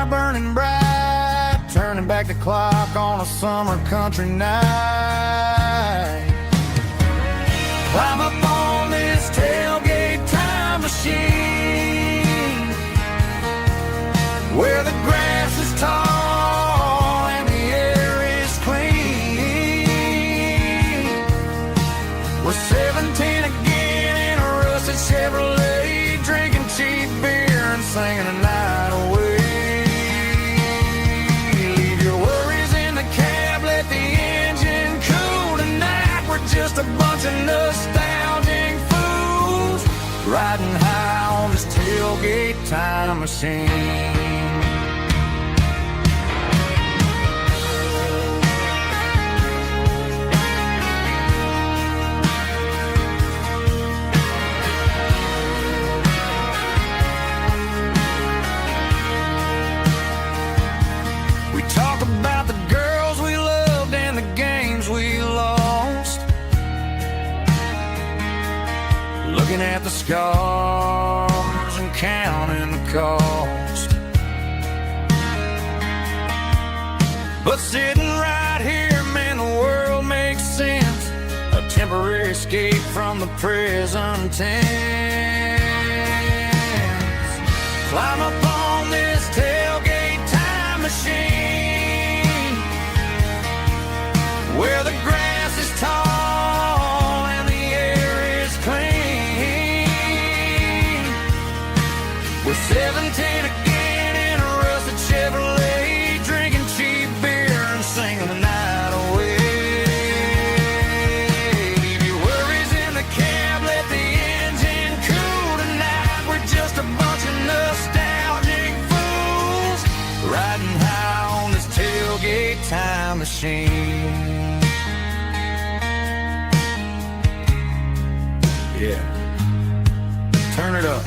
fire burning bright, turning back the clock on a summer country night. Climb up on this tailgate time machine, where the grass is tall and the air is clean. We're 17 again in a rusted Chevrolet, drinking cheap beer and singing the night away. Leave your worries in the cab, let the engine cool tonight. We're just a bunch of nostalgic fools, riding high on this tailgate time machine. Talk about the girls we loved and the games we lost, looking at the scars and counting the cost. But sitting right here, man, the world makes sense, a temporary escape from the present tense. Climb up on this tailgate time machine, where the grass is tall and the air is clean. We're 17 again in a rusted Chevrolet, drinking cheap beer and singing the night away. Leave your worries in the cab, let the engine cool tonight. We're just a bunch of nostalgic fools, riding high on this tailgate time machine. Yeah, turn it up.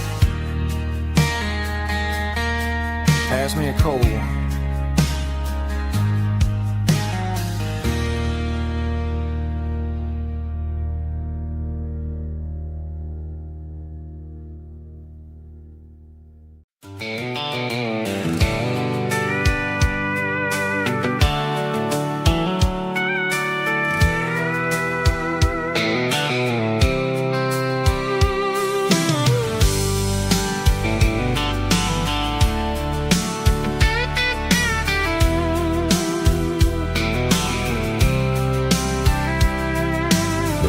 Pass me a cold one.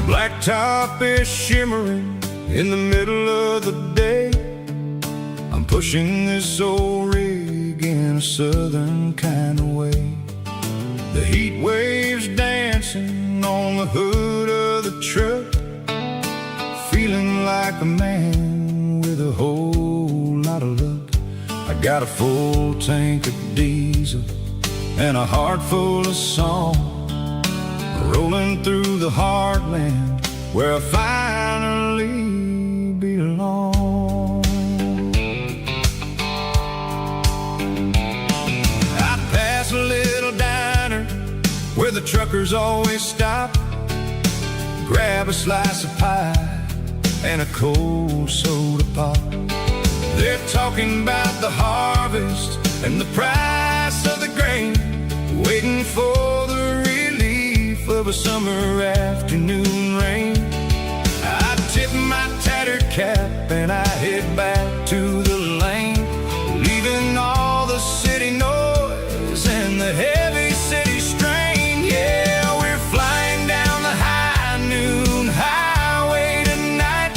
Blacktop is shimmering in the middle of the day. I'm pushing this old rig in a southern kind of way. The heat waves dancing on the hood of the truck, feeling like a man with a whole lot of luck. I got a full tank of diesel and a heart full of song, rolling through the heartland where I finally belong. I'd pass a little diner where the truckers always stop, grab a slice of pie and a cold soda pop. They're talking about the harvest and the price of the grain, waiting for the relief of a summer afternoon rain. I tip my tattered cap and I head back to the lane, leaving all the city noise and the heavy city strain. Yeah, we're flying down the high noon highway tonight,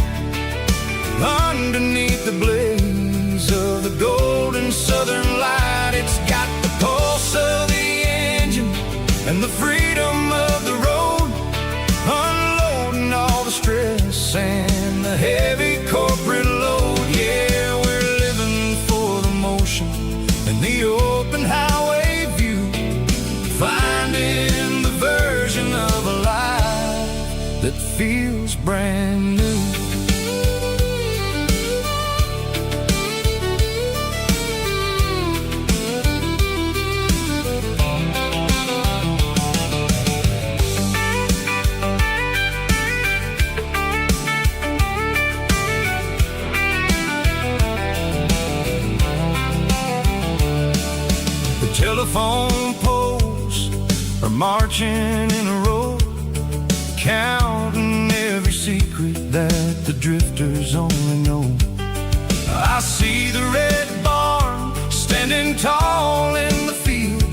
underneath the blaze of the golden southern light. It's got the pulse of the engine and the freedom of the road, unloading all the stress and the heavy corporate load. Yeah, we're living for the motion and the open highway view, finding the version of a life that feels brand new. Telephone poles are marching in a row, counting every secret that the drifters only know. I see the red barn standing tall in the field,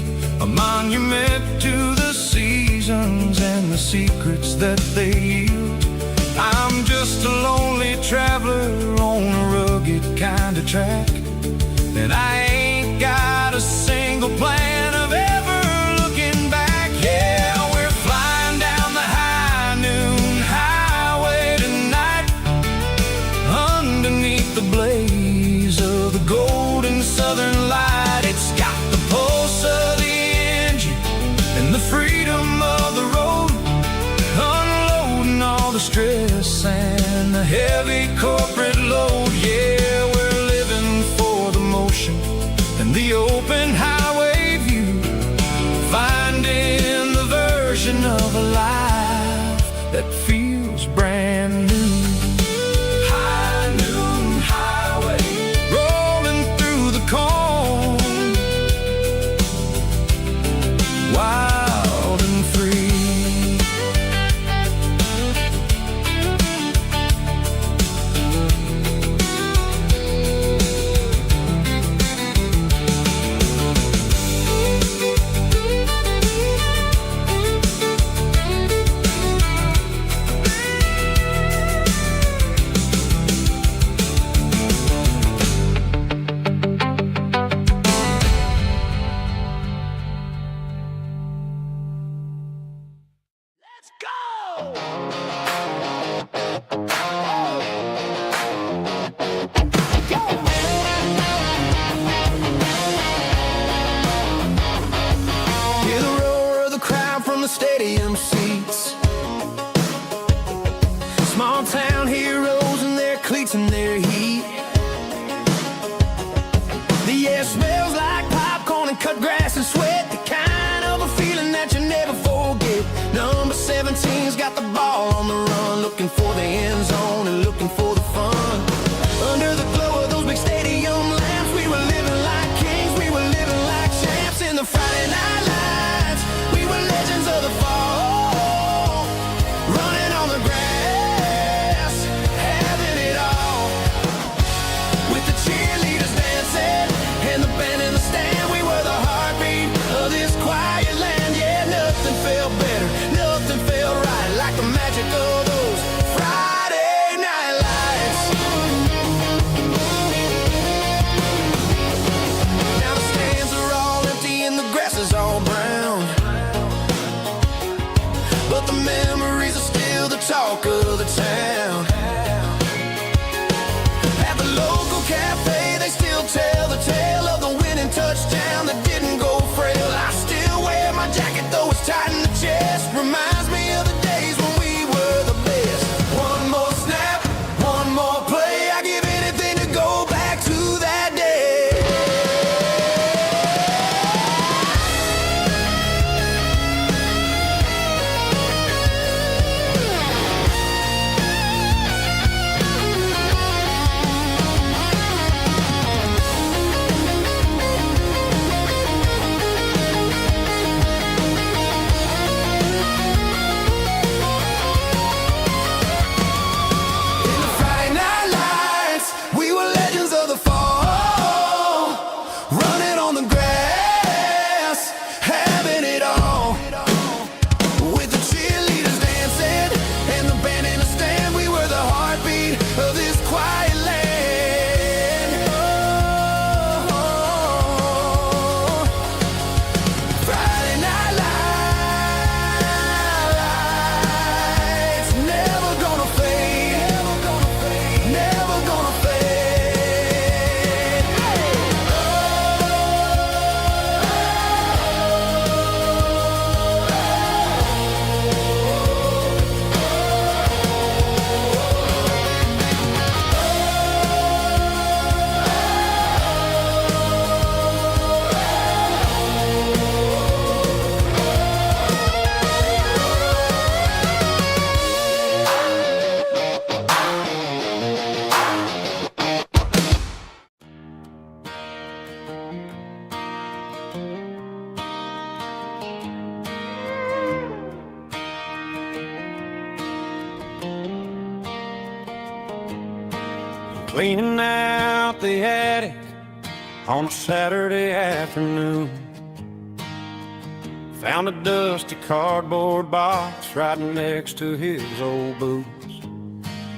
a monument to the seasons and the secrets that they yield. I'm just a lonely traveler on a rugged kind of track, and I ain't got a single plan of ever looking back. Yeah, we're flying down the high noon highway tonight, underneath the blaze of the golden southern light. It's got the pulse of the engine and the freedom of the road, unloading all the stress and the heavy corporate load. Yeah, we're living for the motion and the open highway view, finding the version of a life that feels brand new. High noon highway, rolling through the corn, wild and free. Stadium seats, small town heroes in their cleats and their heat. The air smells like popcorn and cut grass and sweat, the kind of a feeling that you never forget. Number 17's got the ball on the run, looking for the end zone and looking for the fun. Under the glow of those big stadium lamps, we were living like kings, we were living like champs in the Friday night lights. We were legends of the fall, running on the grass, having it all. With the cheerleaders dancing and the band in the stand, we were the heartbeat of this quiet land. Yeah, nothing felt better, nothing felt right like the magic of those Friday night lights. Now the stands are all empty and the grass is all brown, but the memories are still the talk of the town. At the local cafe, they still tell the tale of the winning touchdown that didn't go frail. I still wear my jacket, though it's tight in the chest. Reminds me of the days when we were the best. One more snap, one more play, I give anything to go back to that day. cleaning out the attic on a Saturday afternoon. Found a dusty cardboard box right next to his old boots.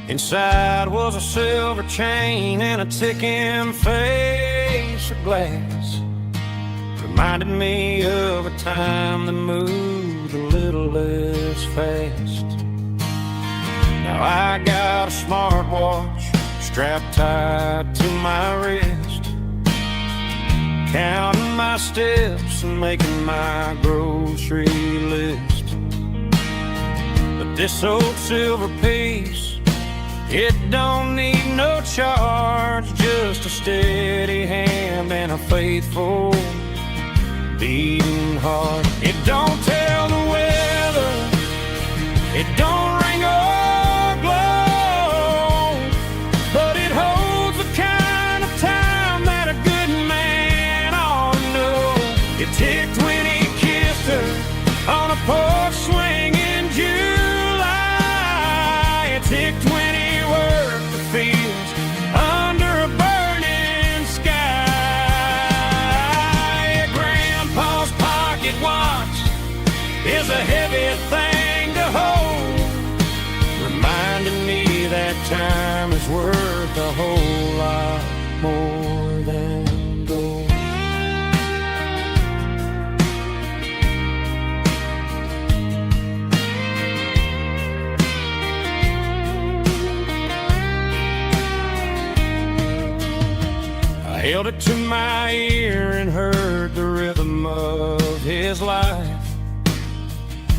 Inside was a silver chain and a ticking face of glass. Reminded me of a time that moved a little less fast. Now I got a smartwatch strapped tight to my wrist, counting my steps and making my grocery list. But this old silver piece, it don't need no charge, just a steady hand and a faithful beating heart. It don't tell the weather, it don't ring or glow, but it holds the kind of time that a good man ought to know. It ticked when he kissed her on a porch swing in July. It ticked when he worked the fields under a burning sky. Grandpa's pocket watch is a heavy thing to hold, reminding me that time is worth a whole lot more than gold. I held it to my ear and heard the rhythm of his life,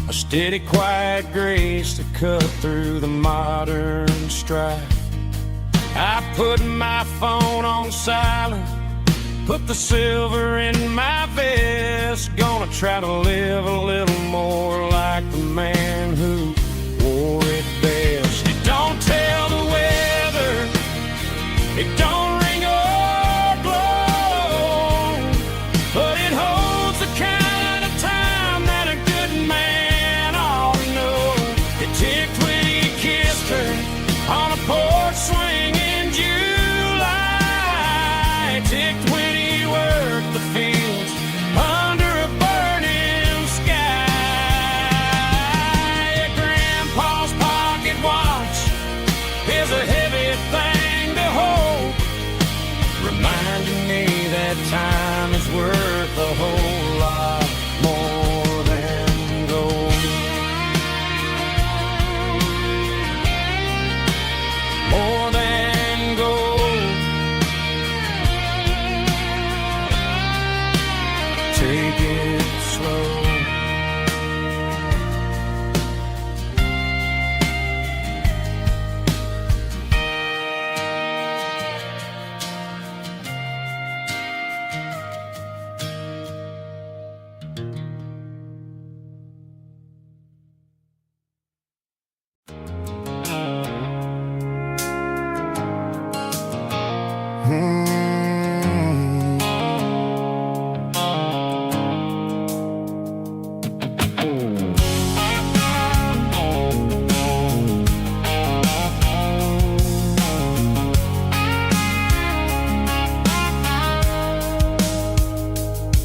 a steady, quiet grace that cut through the modern strife. I put my phone on silent, put the silver in my vest. Gonna try to live a little more like the man who wore it best. It don't tell the weather, it don't ring or blow, but it holds the kind of time that a good man ought to know. It ticked when he kissed her on a porch swing in July. It ticked when he worked the fields under a burning sky. Grandpa's pocket watch is a heavy thing to hold, reminding me that time is worth a whole lot more than gold. More than gold. Take it slow.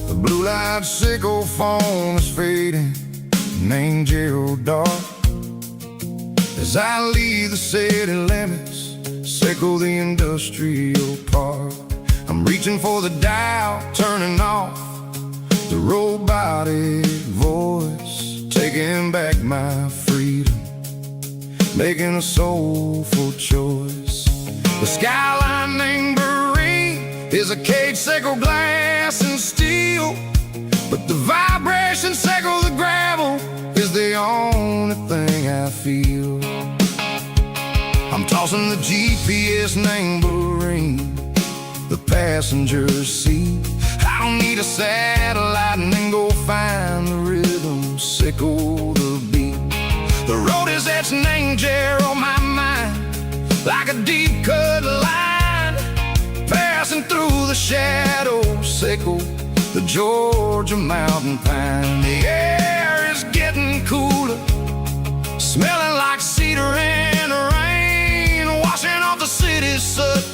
The blue light sickle phone is fading, an angel dark. As I leave the city limits, sickle the industrial park. I'm reaching for the dial, turning off the robotic voice, taking back my freedom, making a soulful choice. The skyline named Marine is a cage, sickle glass and steel, but the vibration sickle the gravel is the only thing I feel. I'm tossing the GPS named Marine, the passenger seat. I don't need a satellite and then go find the rhythm, sickle the beat. The road is etched and angel on my mind, like a deep cut line, passing through the shadows, sickle the Georgia mountain pine. The air is getting cooler, smelling like cedar and rain, washing off the city's soot.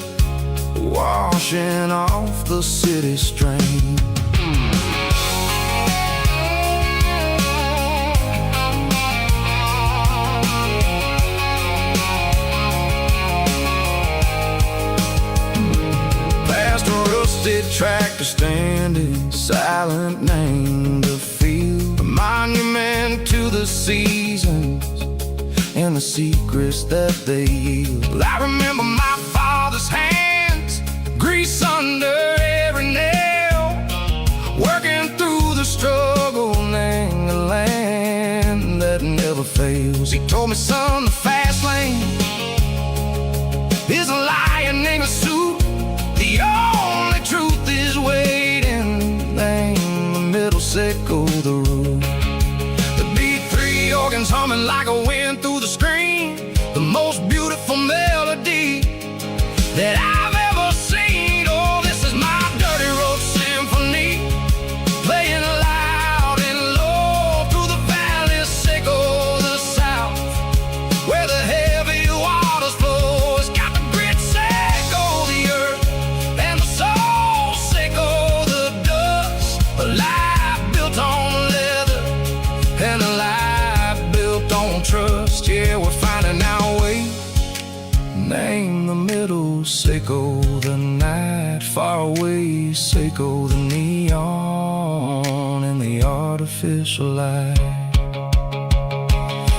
washing off the city strain. Past a rusted tractor standing silent, named a field, a monument to the seasons and the secrets that they yield. I remember my father's hands, grease under every nail, working through the struggle, name the land that never fails. He told me, son, the fast lane is a lion in a suit. The only truth is waiting. Name the middle, sickle the root. The B3 organs humming like a wind through the screen, the most beautiful melody that I've ever seen. Oh, this is my dirty road symphony, playing loud and low through the valleys, sickle the south, where the heavy waters flow. It's got the grit, sickle the earth, and the soul, sickle the dust. A life built on leather and a life built on trust. Yeah, we're finding our way. Name the middle, sickle the night, far away, sickle the neon and the artificial light.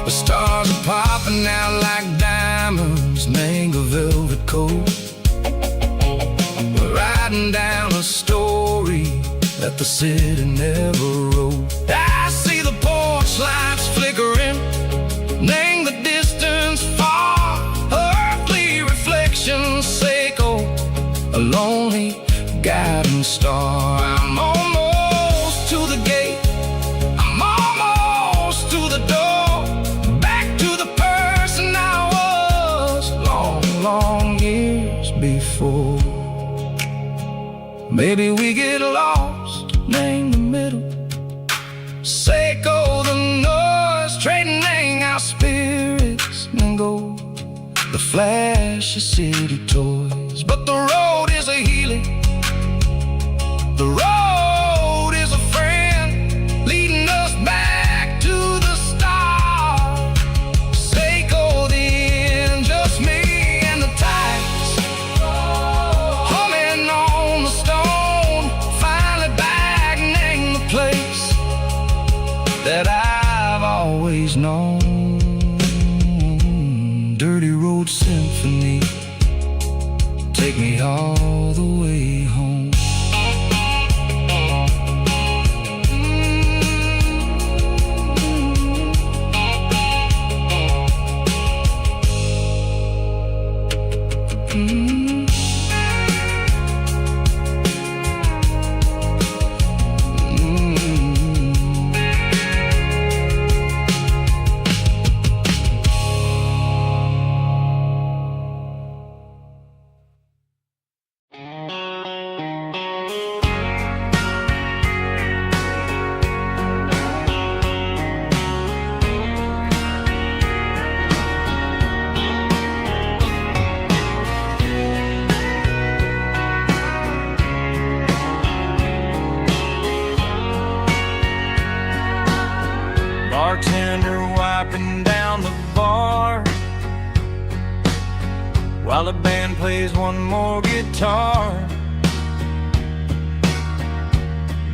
The stars are popping out like diamonds, mango velvet coat. We're riding down a story that the city never wrote. I see the porch lights flickering, name the distance far, earthly reflections, sickle a lonely guiding star. I'm almost to the gate, I'm almost to the door, back to the person I was long, long years before. Maybe we get lost, name the middle, sickle the noise, trading our spirits and go the flash of city toys. But the road is a healing, the road is a friend, leading us back to the start. Sickle the end, just me and the tides, humming on the stone, finally back, name the place that I've always known. Dirty road symphony, take me all the way home. Bartender wiping down the bar while the band plays one more guitar.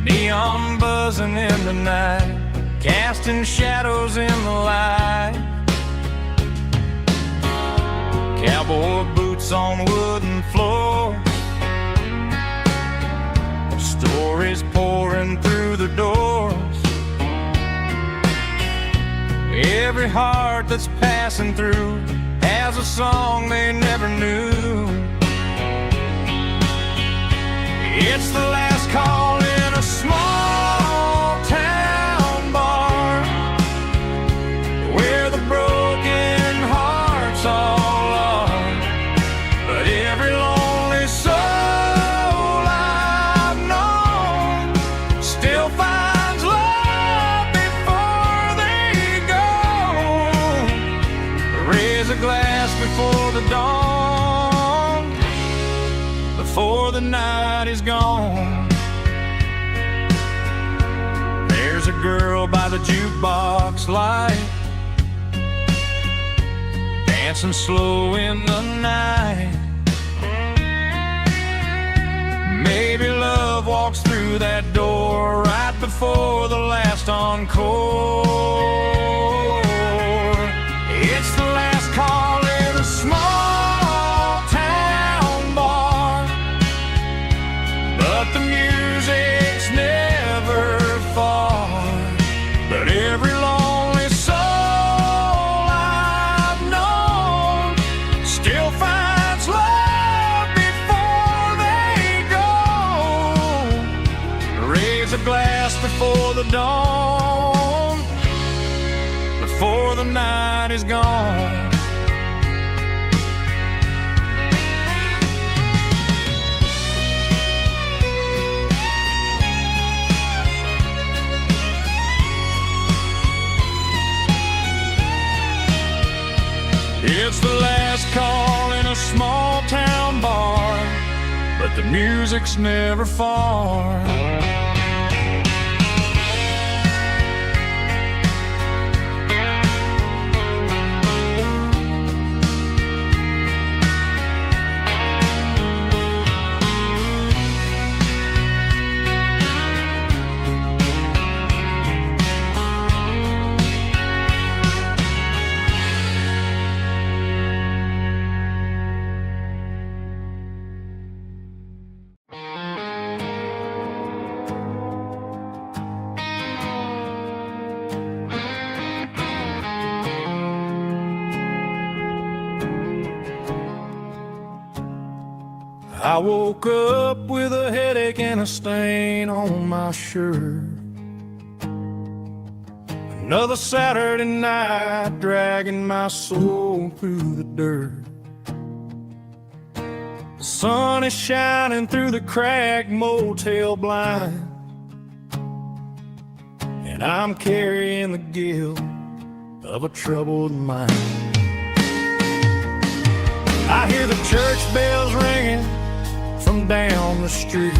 Neon buzzing in the night, casting shadows in the light. Cowboy boots on wooden floors, stories pouring through the doors. Every heart that's passing through has a song they never knew. It's the last call in a small town bar, where the broken hearts all are. But every lonely soul I've known still finds love before they go. Raise a glass before the dawn, before the night is gone. There's a girl by the jukebox light, dancing slow in the night. Maybe love walks through that door right before the last encore. It's the last call in a small town bar, but the music's never far. But every lonely soul I've known still finds love before they go. Raise a glass before the dawn, before the night is gone. It's the last call in a small town bar, but the music's never far. I woke up with a headache and a stain on my shirt. Another Saturday night dragging my soul through the dirt. The sun is shining through the cracked motel blind, and I'm carrying the guilt of a troubled mind. I hear the church bells ringing from down the street,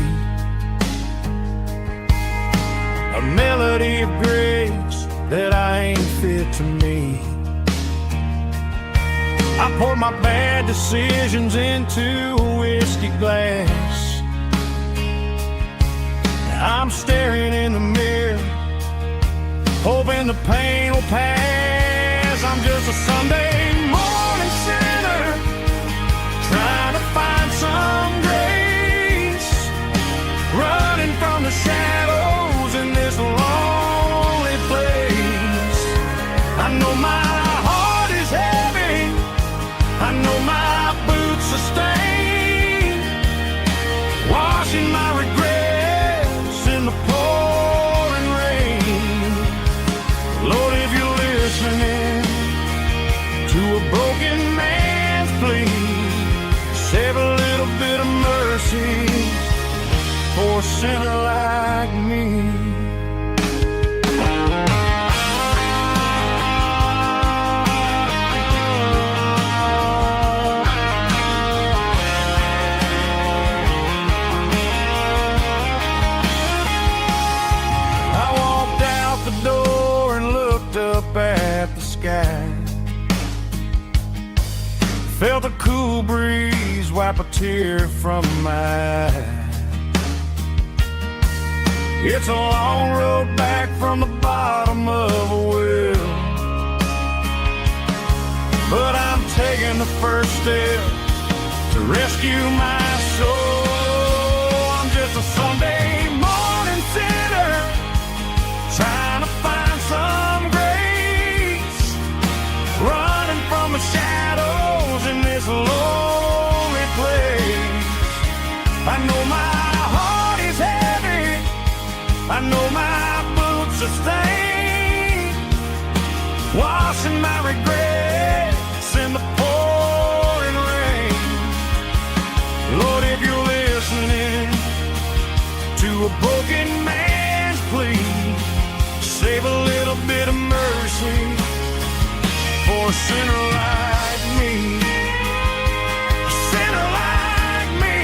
a melody of grace that I ain't fit to meet. I poured my bad decisions into a whiskey glass. I'm staring in the mirror, hoping the pain will pass. I'm just a Sunday morning sinner, trying to find some grace, running from the shadows in this lonely place. I know my heart is heavy, I know my boots are stained, washing my regrets in the pouring rain. Lord, if you're listening to a broken man's plea, save a little bit of mercy for a sinner like me. I walked out the door and looked up at the sky, felt a cool breeze wipe a tear from my eye. It's a long road back from the bottom of a well, but I'm taking the first step to rescue my soul. I'm just a Sunday morning sinner, trying to find some grace, running from the shadows in this lonely place. I know my heart is heavy, I know my boots are stained, washing my regrets in the pouring rain. Lord, if you're listening to a broken man's plea, save a little bit of mercy for a sinner like me. A sinner like me.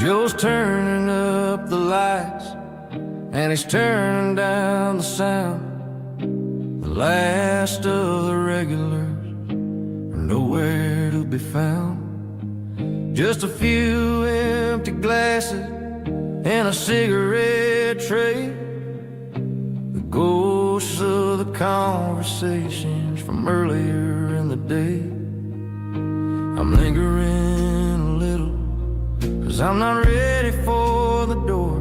Joe's turning up the lights, and he's turning down the sound. The last of the regulars are nowhere to be found. Just a few empty glasses and a cigarette tray, the ghosts of the conversations from earlier in the day. I'm lingering a little, 'cause I'm not ready for the door,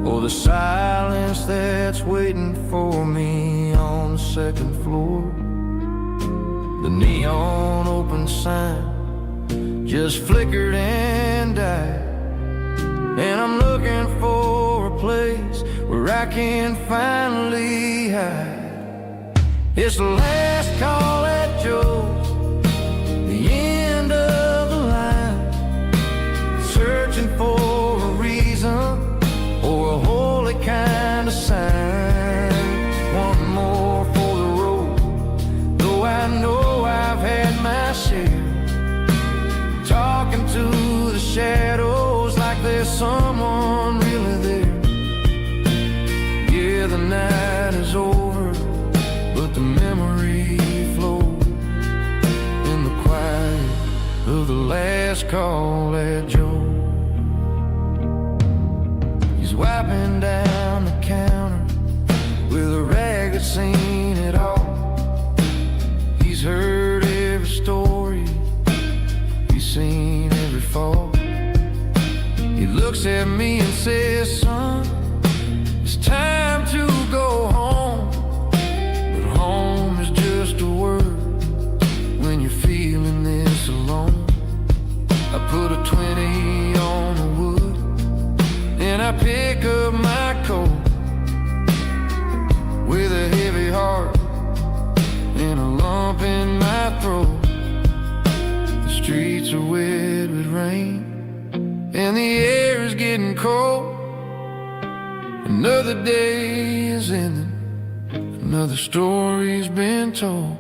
or the silence that's waiting for me on the second floor. The neon open sign just flickered and died, and I'm looking for a place where I can finally hide. It's the last call at Joe's, the end of the line, searching for a reason or a holy kind of sign. One more for the road, though I know I've had my share. Talking to the shadows like there's someone really there. Yeah, the night is over, but the memory flows in the quiet of the last call at Joe. He's wiping down the counter with a rag that's seen it all. He's heard every story, he's seen every fall. He looks at me and says, son, it's time to go home. But home is just a word when you're feeling this alone. I put a 20 on the wood, and I pick up my coat with a heavy heart and a lump in my throat. The streets are wet with rain, and the air is getting cold. Another day is ending, another story's been told.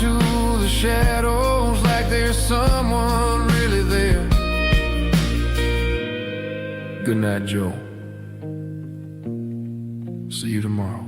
To the shadows like there's someone really there. Good night, Joe. See you tomorrow.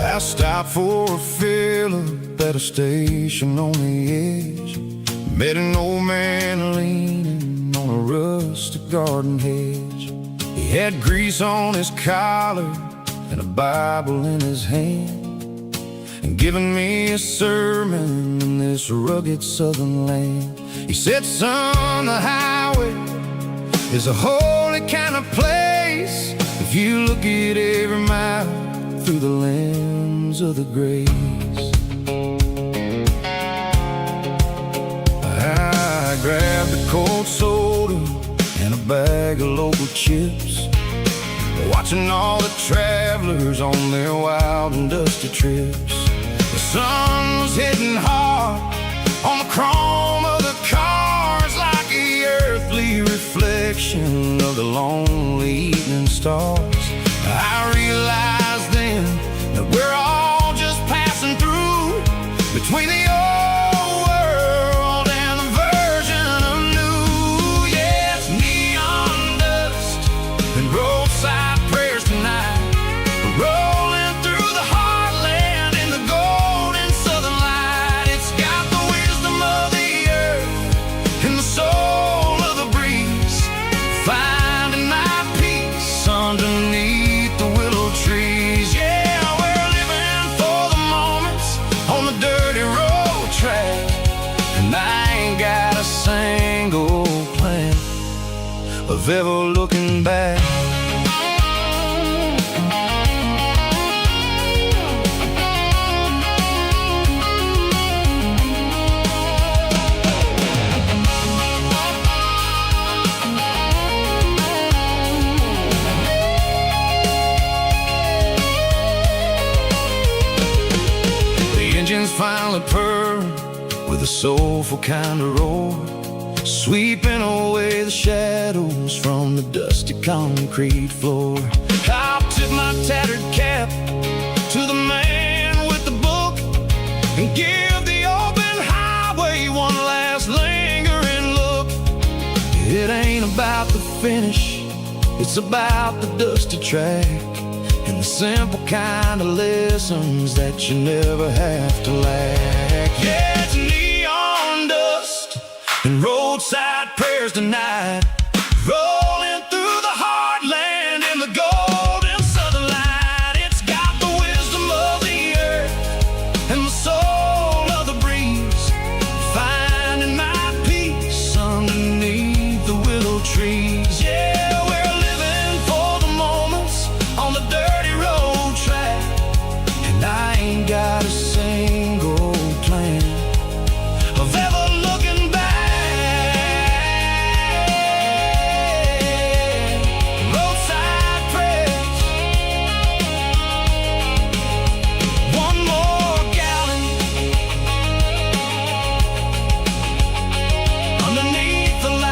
I stopped for a fill-up at a station on the edge. Met an old man leaning on a rustic garden hedge. He had grease on his collar and a Bible in his hand, and giving me a sermon in this rugged southern land. He said, son, the highway is a holy kind of place if you look at every mile through the lens of the grace. I grabbed a cold soda and a bag of local chips, watching all the travelers on their wild and dusty trips. The sun was hitting hard on the chrome of the cars like the earthly reflection of the lonely evening stars. I realized then of ever looking back. Engines finally purr with a soulful kind of roar, sweeping away the shadows from the dusty concrete floor. I'll tip my tattered cap to the man with the book and give the open highway one last lingering look. It ain't about the finish, it's about the dusty track and the simple kind of lessons that you never have to lack. Yeah, it's neon dust and roadside prayers tonight, rolling through the heartland in the golden southern light. It's got the wisdom of the earth and the soul of the breeze, finding my peace underneath the willow trees. Yeah, we're living for the moments on the dirty road track, and I ain't got a single plan of ever looking back. Roadside prayers, one more gallon underneath the light.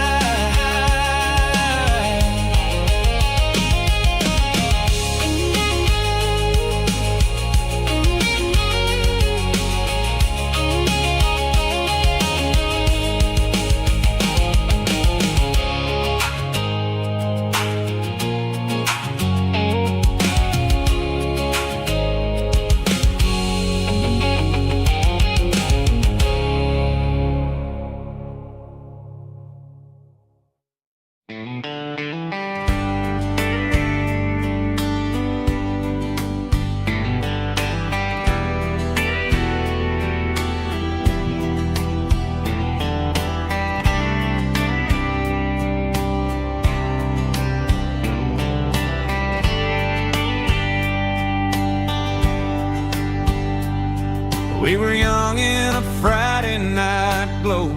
We were young in a Friday night glow,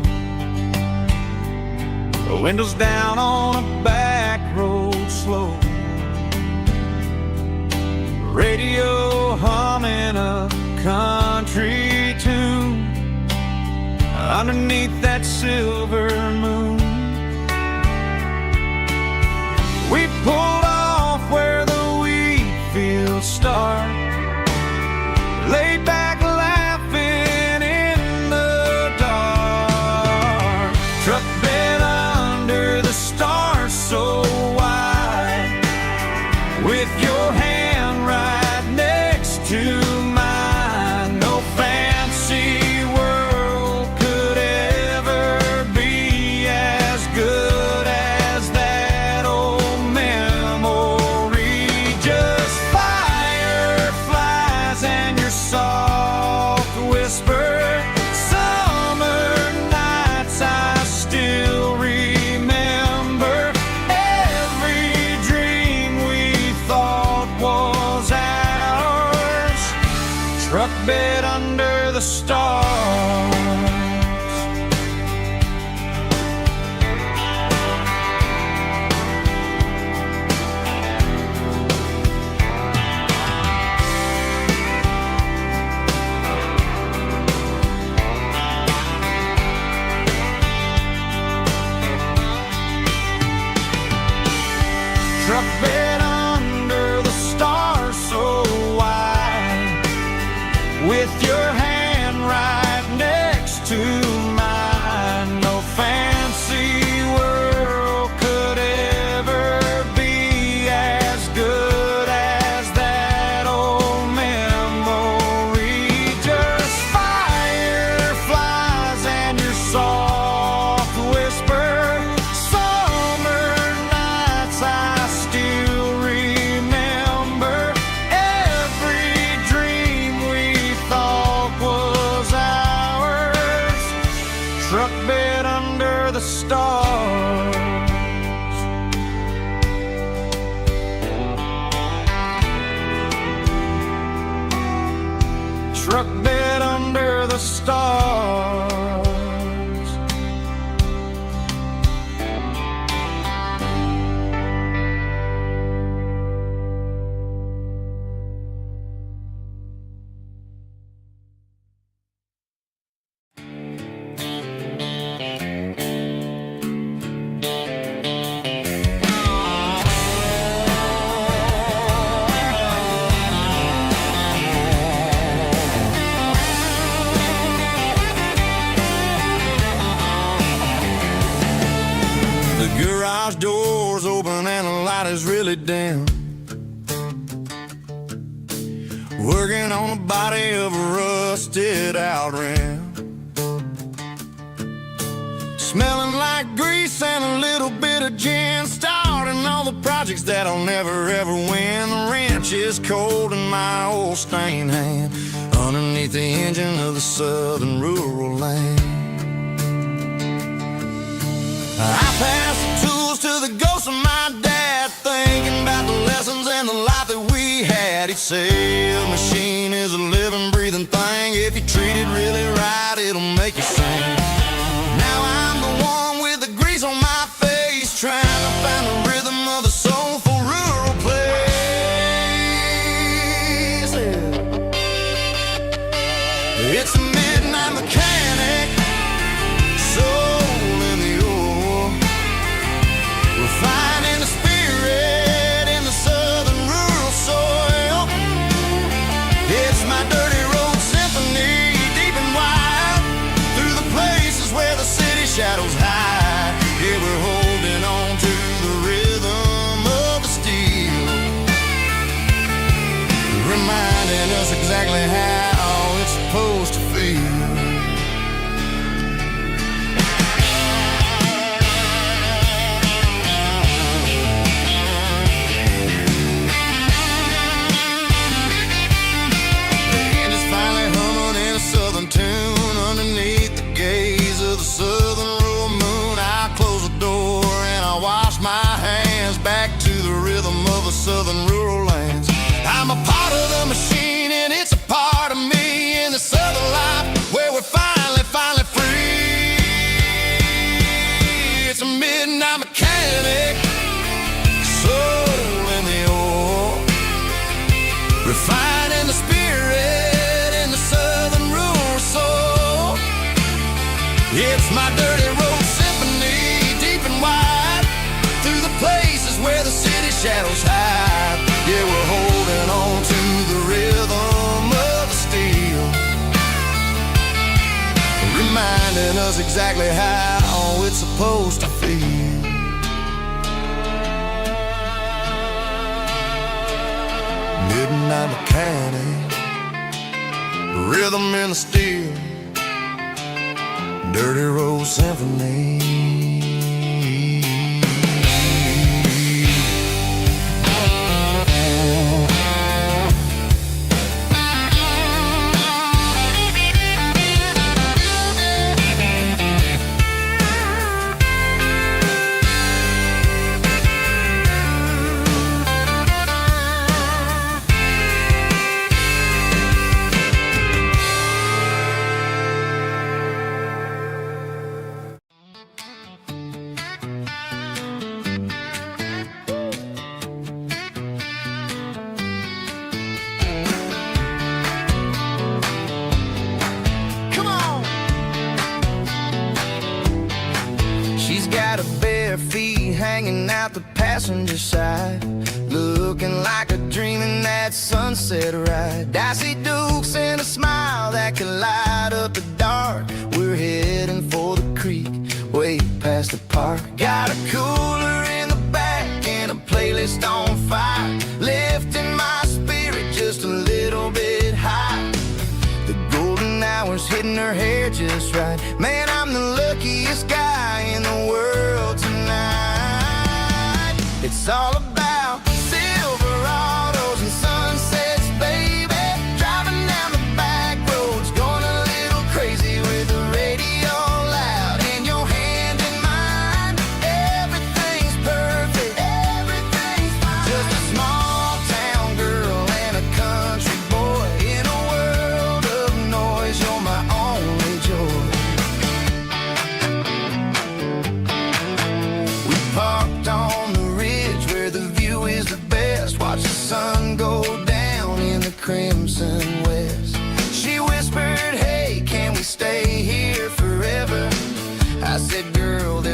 the windows down on a back road slow, radio humming a country tune underneath that silver moon. We pulled off where the wheat fields start, laid back laughing in the dark, truck bed under the stars so wide, with your hand right next to mine. No fancy world could ever be as good as that old memory. Just fireflies and your soft whisper, summer nights I still remember, every dream we thought was ours, truck bed under the stars. Truck bed under the stars so wide, with your hand right next to mine. No fancy world could ever be as good as that old memory. Just fireflies and your soft whisper, summer nights I still remember, every dream we thought was ours, truck bed under the stars. truck bed under the stars. The garage door's open and the light is really dim. Working on the body of a rusted out rim. Smelling like grease and a little bit of gin. Starting all the projects that I'll never ever win. The wrench is cold in my old stained hand underneath the engine of the southern rural land. I pass the tools to the ghost of my dad, thinking about the lessons and the life that we had. He'd say a machine is a living, breathing thing. If you treat it really right, it'll make you sing. Now I'm the one with the grease on my face, trying to find the rhythm of the soulful rural place. It's a midnight mechanic, soul in the ore, refining the spirit in the southern rural soil. It's my dirty road symphony, deep and wide, through the places where the city shadows hide. Yeah, we're holding on to the rhythm of the steel, reminding us exactly how it's supposed to feel. Tune underneath the gaze of the southern rural moon. I close the door and I wash my hands back to the rhythm of the southern rural lands. I'm a part of the machine and it's a part of me in the southern life where we're finally free. It's a midnight mechanic, soul in the ore, refining the spirit in the southern rural soul. It's my dirty road symphony, deep and wide, through the places where the city shadows hide. Yeah, we're holding on to the rhythm of the steel, reminding us exactly how it's supposed to feel. Midnight mechanic, rhythm in the steel, dirty road symphony. Feet hanging out the passenger side, looking like a dream in that sunset ride. Dicey dukes and a smile that can light up the dark. We're heading for the creek, way past the park. Got a cooler in the back and a playlist on fire, lifting my spirit just a little bit high. The golden hours hitting her hair just right. Man, I'm the luckiest guy in the world tonight. It's all about Silverados and sunsets, baby. Driving down the back roads, going a little crazy with the radio loud and your hand in mine. Everything's perfect, everything's fine. Just a small town girl and a country boy in a world of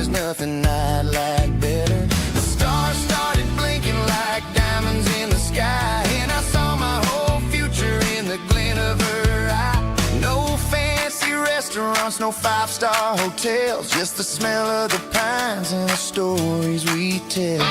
there's nothing I'd like better. The stars started blinking like diamonds in the sky, and I saw my whole future in the glint of her eye. No fancy restaurants, no five-star hotels, just the smell of the pines and the stories we tell.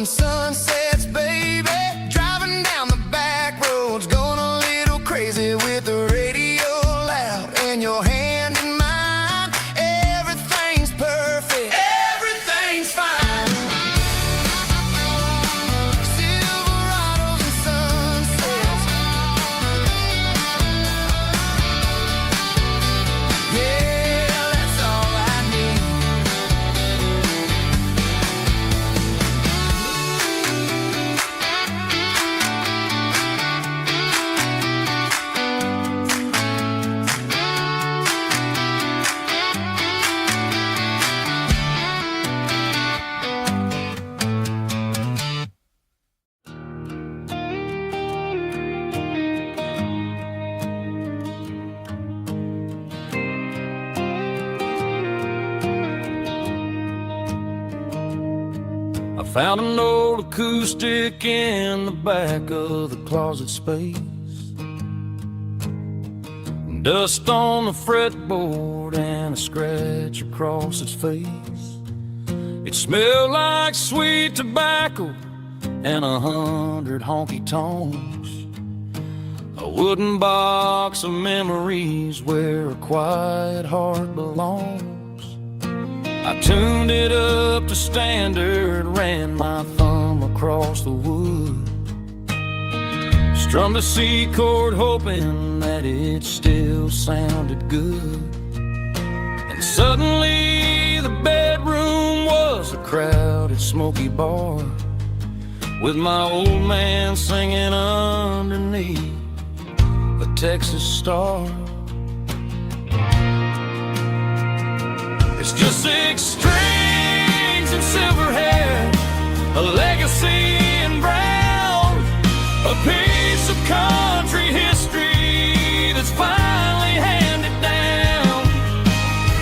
Sunsets, baby, driving down the back roads, going a little crazy with the radio loud, and your hand in mine. Everything's perfect, everything's fine. Silverados and sunsets, yeah, that's all I need. I found an old acoustic in the back of the closet space. Dust on the fretboard and a scratch across its face. It smelled like sweet tobacco and 100 honky-tonks. A wooden box of memories where a quiet heart belongs. I tuned it up to standard, ran my thumb across the wood, strummed a C chord hoping that it still sounded good. And suddenly the bedroom was a crowded, smoky bar, with my old man singing underneath a Texas star. It's just 6 strings and silver hair, a legacy in brown, a piece of country history that's finally handed down.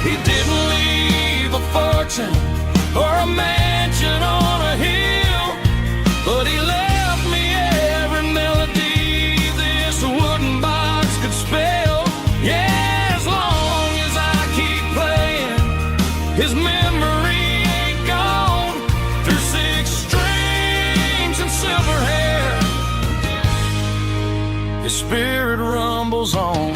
He didn't leave a fortune or a mansion on a hill, but he left me every melody this wooden box could spell. Yeah, as long as I keep playing, his memory ain't gone. Through 6 strings and silver hair, his spirit rumbles on.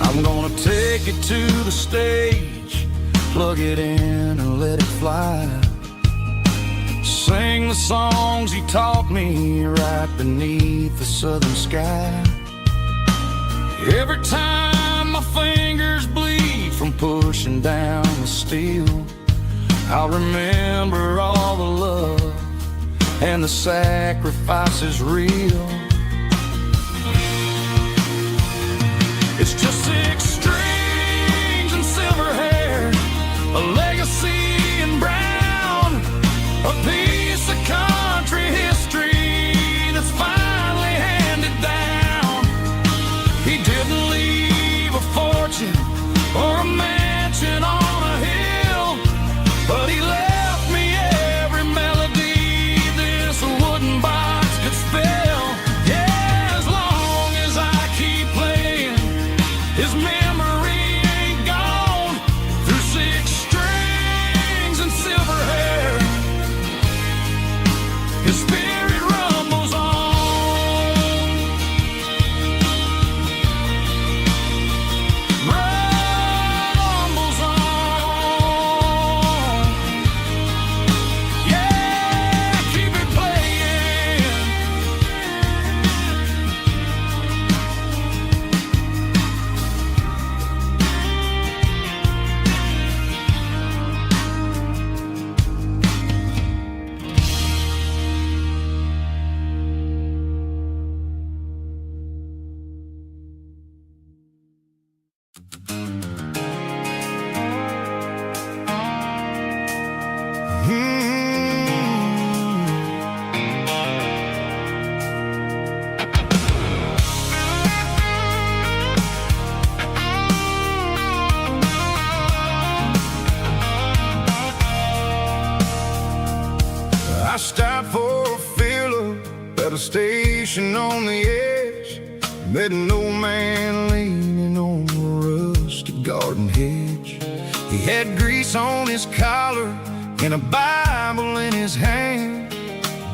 I'm gonna take it to the stage, plug it in and let it fly. Sing the songs he taught me right beneath the southern sky. Every time my fingers bleed from pushing down the steel, I'll remember all the love and the sacrifices real. It's just 6 strings and silver hair, a legacy in brown, a piece of country history that's finally handed down. He didn't leave a fortune or a mansion on a hill, but he left me every melody this wooden box could spell. Yeah, as long as I keep playing, his memory at a station on the edge, met an old man leaning on a rusted garden hedge. He had grease on his collar and a Bible in his hand,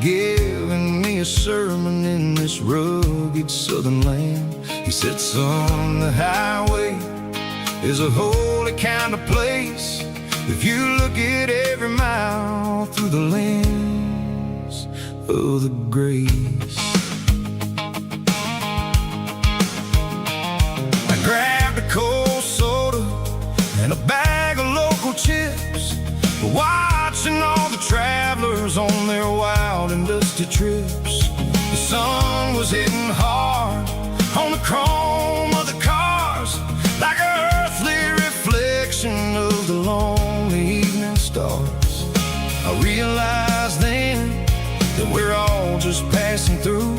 giving me a sermon in this rugged southern land. He said, son, the highway is a holy kind of place if you look at every mile through the lens of the grace. I grabbed a cold soda and a bag of local chips, watching all the travelers on their wild and dusty trips. The sun was hitting hard on the chrome of the cars, like an earthly reflection of the lonely evening stars. I realized then that we're all just passing through,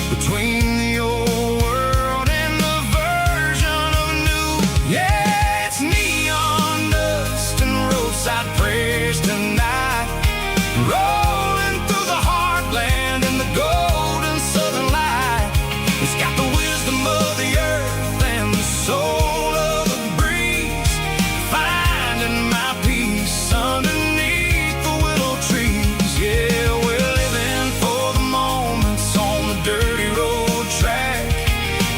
between the old world and the version of new. Yeah, it's neon dust and roadside prayers tonight, rolling through the heartland in the golden southern light. It's got the wisdom of the earth and the soul of the breeze, finding my peace underneath the willow trees. Yeah, we're living for the moments on the dirty road track,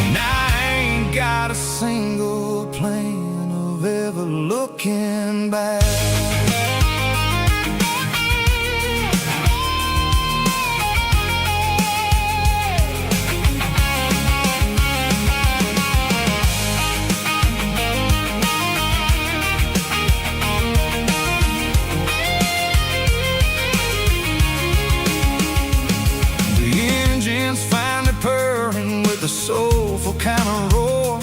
and I ain't got a single plan of ever looking back. Finally purring with a soulful kind of roar,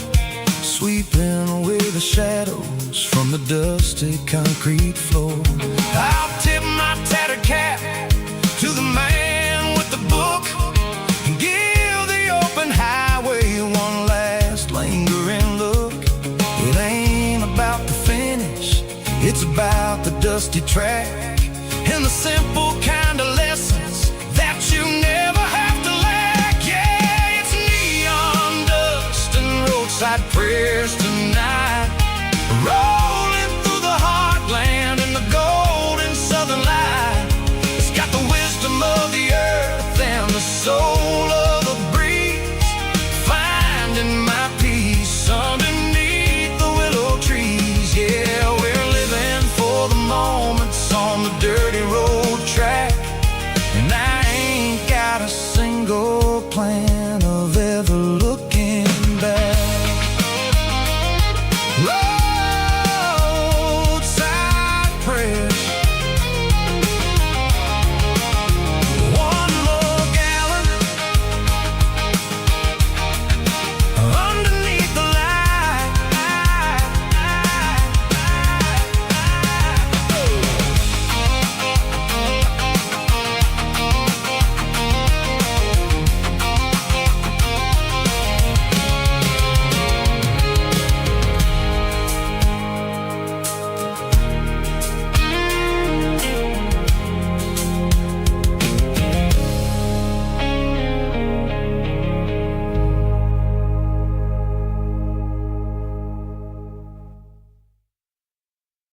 sweeping away the shadows from the dusty concrete floor. I'll tip my tattered cap to the man with the book and give the open highway one last lingering look. It ain't about the finish, it's about the dusty track and the simple kind of